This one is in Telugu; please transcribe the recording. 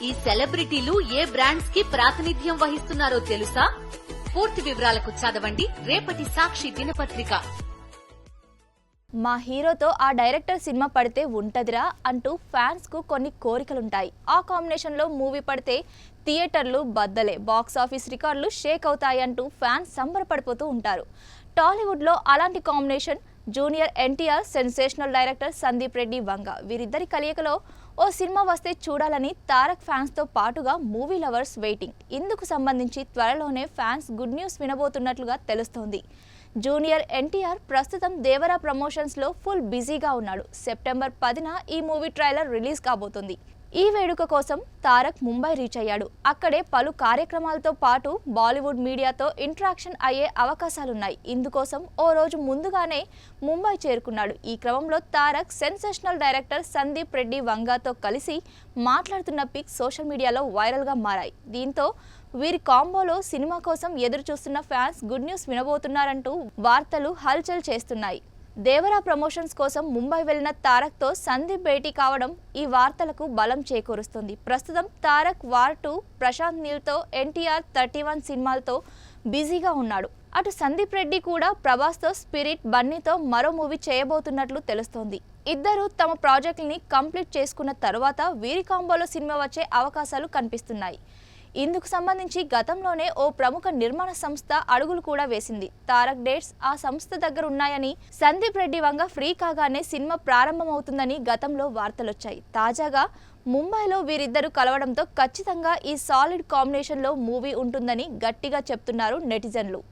ఈ సెలబ్రిటీలు ఏ బ్రాండ్స్ కి ప్రాతినిధ్యం వహిస్తున్నారో తెలుసా? పూర్తి వివరాలకు చదవండి రేపటి సాక్షి దినపత్రిక. మా హీరోతో ఆ డైరెక్టర్ సినిమా పడితే ఉంటదిరా అంటూ ఫ్యాన్స్ కు కొన్ని కోరికలుంటాయి. ఆ కాంబినేషన్ లో మూవీ పడితే థియేటర్లు బద్దలే, బాక్స్ ఆఫీస్ రికార్డులు షేక్ అవుతాయి అంటూ ఫ్యాన్స్ సంబరపడిపోతూ ఉంటారు. టాలీవుడ్ లో అలాంటి combination Junior NTR, sensational director Sandeep Reddy Vanga. వీరిద్దరి కలయికలో ఓ సినిమా వస్తే చూడాలని తారక్ ఫ్యాన్స్ తో పాటుగా మూవీ లవర్స్ వెయిటింగ్. ఇందుకు సంబంధించి త్వరలోనే ఫ్యాన్స్ గుడ్ న్యూస్ వినబోతున్నట్లుగా తెలుస్తోంది. జూనియర్ ఎన్టీఆర్ ప్రస్తుతం దేవరా ప్రమోషన్స్ లో ఫుల్ బిజీగా ఉన్నాడు. సెప్టెంబర్ 10న ఈ మూవీ ట్రైలర్ రిలీజ్ కాబోతుంది. ఈ వేడుక కోసం తారక్ ముంబై రీచ్ అయ్యాడు. అక్కడే పలు కార్యక్రమాలతో పాటు బాలీవుడ్ మీడియాతో ఇంటరాక్షన్ అయ్యే అవకాశాలున్నాయి. ఇందుకోసం ఓ రోజు ముందుగానే ముంబై చేరుకున్నాడు. ఈ క్రమంలో తారక్ సెన్సేషనల్ డైరెక్టర్ సందీప్ రెడ్డి వంగతో కలిసి మాట్లాడుతున్న పిక్స్ సోషల్ మీడియాలో వైరల్ గా మారాయి. దీంతో వీరి కాంబోలో సినిమా కోసం ఎదురు చూస్తున్న ఫ్యాన్స్ గుడ్ న్యూస్ వినబోతున్నారంటూ వార్తలు హల్చల్ చేస్తున్నాయి. దేవరా ప్రమోషన్స్ కోసం ముంబై వెళ్లిన తారక్ తో సందీప్ భేటీ కావడం ఈ వార్తలకు బలం చేకూరుస్తుంది. ప్రస్తుతం తారక్ వార్ 2, ప్రశాంత్ నీల్ తో ఎన్టీఆర్ 31 సినిమాలతో బిజీగా ఉన్నాడు. అటు సందీప్ రెడ్డి కూడా ప్రభాస్ తో స్పిరిట్, బన్నీతో మరో మూవీ చేయబోతున్నట్లు తెలుస్తోంది. ఇద్దరు తమ ప్రాజెక్టుల్ని కంప్లీట్ చేసుకున్న తరువాత వీరి కాంబోలో సినిమా వచ్చే అవకాశాలు కనిపిస్తున్నాయి. ఇందుకు సంబంధించి గతంలోనే ఓ ప్రముఖ నిర్మాణ సంస్థ అడుగులు కూడా వేసింది. తారక్ డేట్స్ ఆ సంస్థ దగ్గర ఉన్నాయని, సందీప్ రెడ్డి వంగ ఫ్రీ కాగానే సినిమా ప్రారంభమవుతుందని గతంలో వార్తలొచ్చాయి. తాజాగా ముంబైలో వీరిద్దరూ కలవడంతో ఖచ్చితంగా ఈ సాలిడ్ కాంబినేషన్లో మూవీ ఉంటుందని గట్టిగా చెప్తున్నారు నెటిజన్లు.